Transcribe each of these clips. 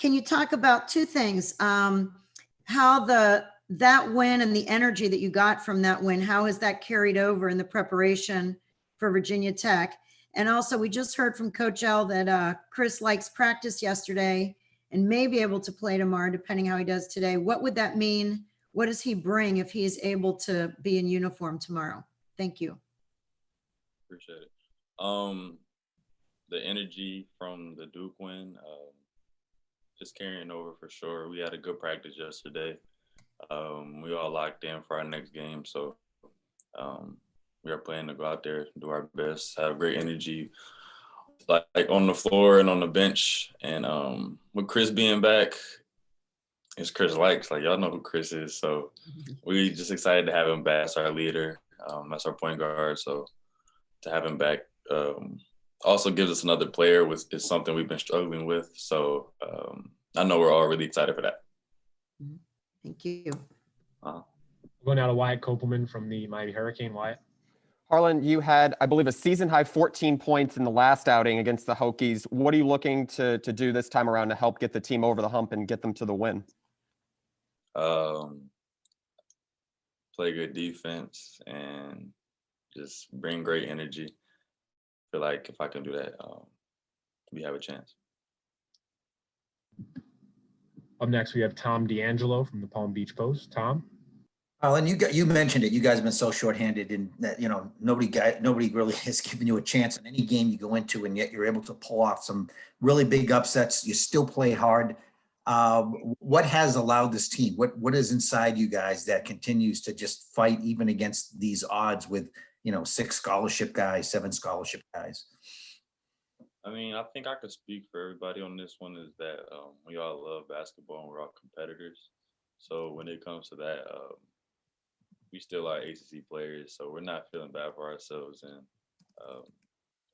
can you talk about two things? How that win and the energy that you got from that win, how has that carried over in the preparation for Virginia Tech? And also, we just heard from Coach L that Chris likes practice yesterday and may be able to play tomorrow, depending how he does today. What would that mean? What does he bring if he's able to be in uniform tomorrow? Thank you. Appreciate it. The energy from the Duke win, just carrying over for sure. We had a good practice yesterday. We all locked in for our next game, so we are planning to go out there, do our best, have great energy, like on the floor and on the bench. And with Chris being back, it's Chris likes, like y'all know who Chris is, so we just excited to have him back as our leader. That's our point guard, so to have him back also gives us another player, which is something we've been struggling with. So I know we're all really excited for that. Thank you. Going out to Wyatt Kopelman from the Miami Hurricane. Wyatt. Harlond, you had, I believe, a season-high 14 points in the last outing against the Hokies. What are you looking to do this time around to help get the team over the hump and get them to the win? Play good defense and just bring great energy. I feel like if I can do that, we have a chance. Up next, we have Tom D'Angelo from the Palm Beach Post. Tom. And you mentioned it. You guys have been so shorthanded, and that nobody really has given you a chance in any game you go into, and yet you're able to pull off some really big upsets. You still play hard. What has allowed this team? What is inside you guys that continues to just fight even against these odds with 6 scholarship guys, 7 scholarship guys? I mean, I think I could speak for everybody on this one, is that we all love basketball and we're all competitors. So when it comes to that, we still are ACC players, so we're not feeling bad for ourselves. And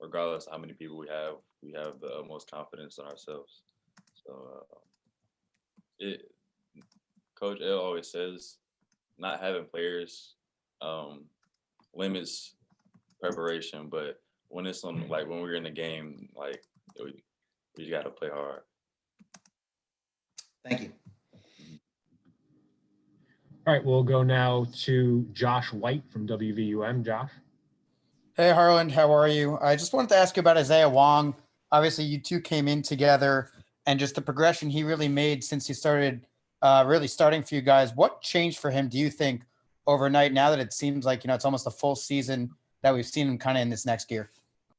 regardless of how many people we have the utmost confidence in ourselves. So Coach L always says not having players limits preparation, but when it's on, like when we're in the game, like we got to play hard. Thank you. All right, we'll go now to Josh White from WVUM. Josh. Hey, Harland, how are you? I just wanted to ask you about Isaiah Wong. Obviously, you two came in together, and just the progression he really made since he started really starting for you guys. What changed for him, do you think, overnight, now that it seems like, it's almost a full season that we've seen him kind of in this next gear?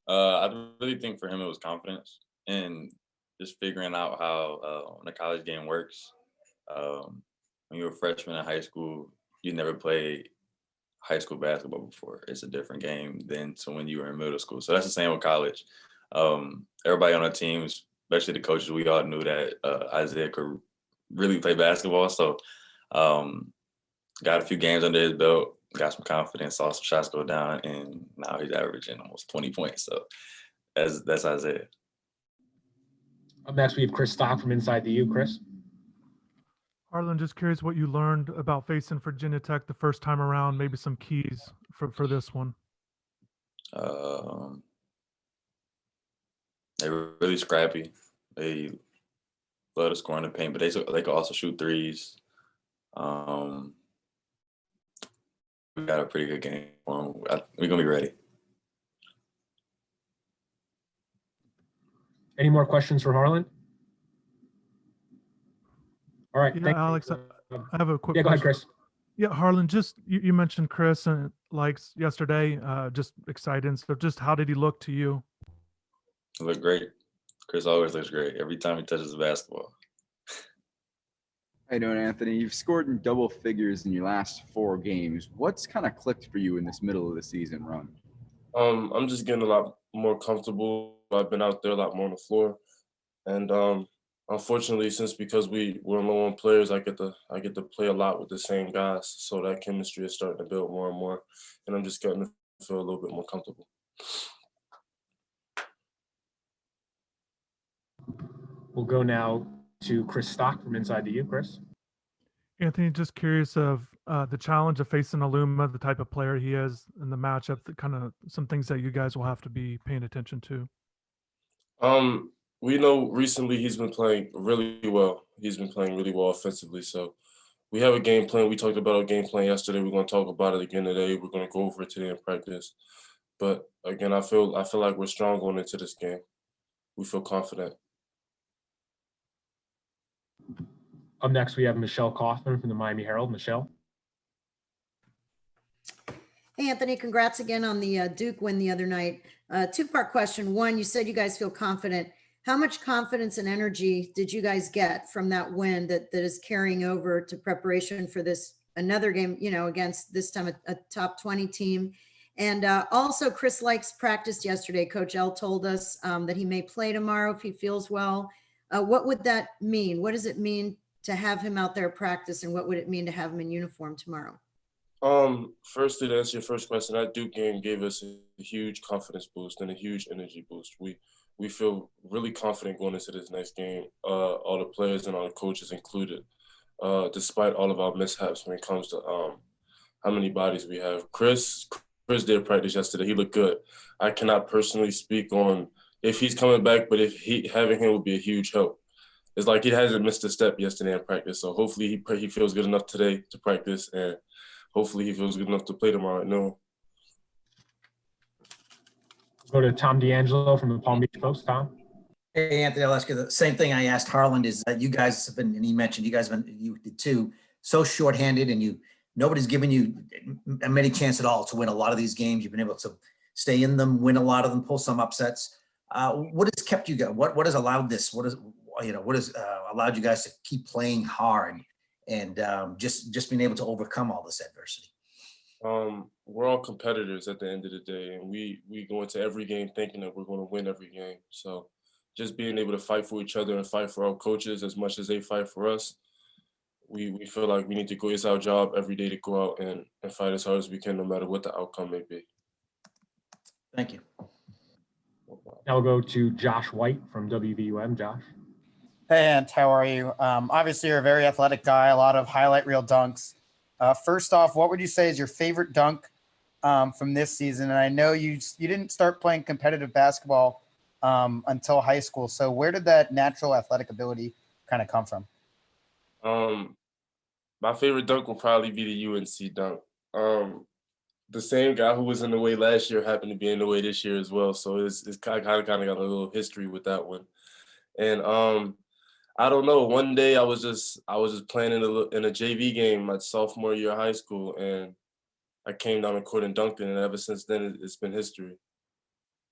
I really think for him it was confidence and just figuring out how the college game works. When you're a freshman in high school, you never played high school basketball before. It's a different game than to when you were in middle school. So that's the same with college. Everybody on our teams, especially the coaches, we all knew that Isaiah could really play basketball. So got a few games under his belt, got some confidence, saw some shots go down, and now he's averaging almost 20 points. So that's Isaiah. Up next, we have Chris Stock from Inside the U. Chris. Harlan, just curious what you learned about facing Virginia Tech the first time around, maybe some keys for this one. They're really scrappy. They love to score in the paint, but they can also shoot threes. We got a pretty good game for them. We're going to be ready. Any more questions for Harlan? All right. Yeah, Alex, I have a quick question. Go ahead, Chris. Yeah, Harlan, just you mentioned Chris and yesterday, just excited and stuff. Just how did he look to you? He looked great. Chris always looks great every time he touches the basketball. How you doing, Anthony? You've scored in double figures in your last 4 games. What's kind of clicked for you in this middle of the season run? I'm just getting a lot more comfortable. I've been out there a lot more on the floor, and unfortunately, because we're low on players, I get to play a lot with the same guys. So that chemistry is starting to build more and more, and I'm just getting to feel a little bit more comfortable. We'll go now to Chris Stock from Inside the U. Chris. Anthony, just curious of the challenge of facing Aluma, the type of player he is, and the matchup, the kind of some things that you guys will have to be paying attention to. we know recently he's been playing really well. He's been playing really well offensively. So we have a game plan. We talked about our game plan yesterday. We're going to talk about it again today. We're going to go over it today in practice. But again, I feel like we're strong going into this game. We feel confident. Up next, we have Michelle Kaufman from the Miami Herald. Michelle. Hey, Anthony, congrats again on the Duke win the other night. Two-part question. One, you said you guys feel confident. How much confidence and energy did you guys get from that win that is carrying over to preparation for this another game, against this time a top 20 team? And also, Chris Likes practiced yesterday. Coach L told us that he may play tomorrow if he feels well. What would that mean? What does it mean to have him out there practice, and what would it mean to have him in uniform tomorrow? Firstly, to answer your first question, that Duke game gave us a huge confidence boost and a huge energy boost. We feel really confident going into this next game, all the players and all the coaches included, despite all of our mishaps when it comes to how many bodies we have. Chris did practice yesterday. He looked good. I cannot personally speak on if he's coming back, but having him would be a huge help. It's like he hasn't missed a step yesterday in practice. So hopefully he feels good enough today to practice, and hopefully he feels good enough to play tomorrow at noon. Go to Tom D'Angelo from the Palm Beach Post. Tom. Hey, Anthony, I'll ask you the same thing I asked Harland is that you guys have been, and he mentioned you guys have been, you did too, so shorthanded, and nobody's given you many chance at all to win a lot of these games. You've been able to stay in them, win a lot of them, pull some upsets. What has kept you guys? What has allowed this? What has allowed you guys to keep playing hard and just being able to overcome all this adversity? We're all competitors at the end of the day, and we go into every game thinking that we're going to win every game. So just being able to fight for each other and fight for our coaches as much as they fight for us, we feel like we need to go. It's our job every day to go out and fight as hard as we can, no matter what the outcome may be. Thank you. Now we'll go to Josh White from WVUM. Josh. Hey, Ant, how are you? Obviously, you're a very athletic guy, a lot of highlight reel dunks. First off, what would you say is your favorite dunk from this season? And I know you didn't start playing competitive basketball until high school. So where did that natural athletic ability kind of come from? My favorite dunk will probably be the UNC dunk. The same guy who was in the way last year happened to be in the way this year as well. So it's kind of got a little history with that one. And I don't know. One day I was just playing in a JV game my sophomore year of high school, and I came down the court and dunked it, and ever since then it's been history.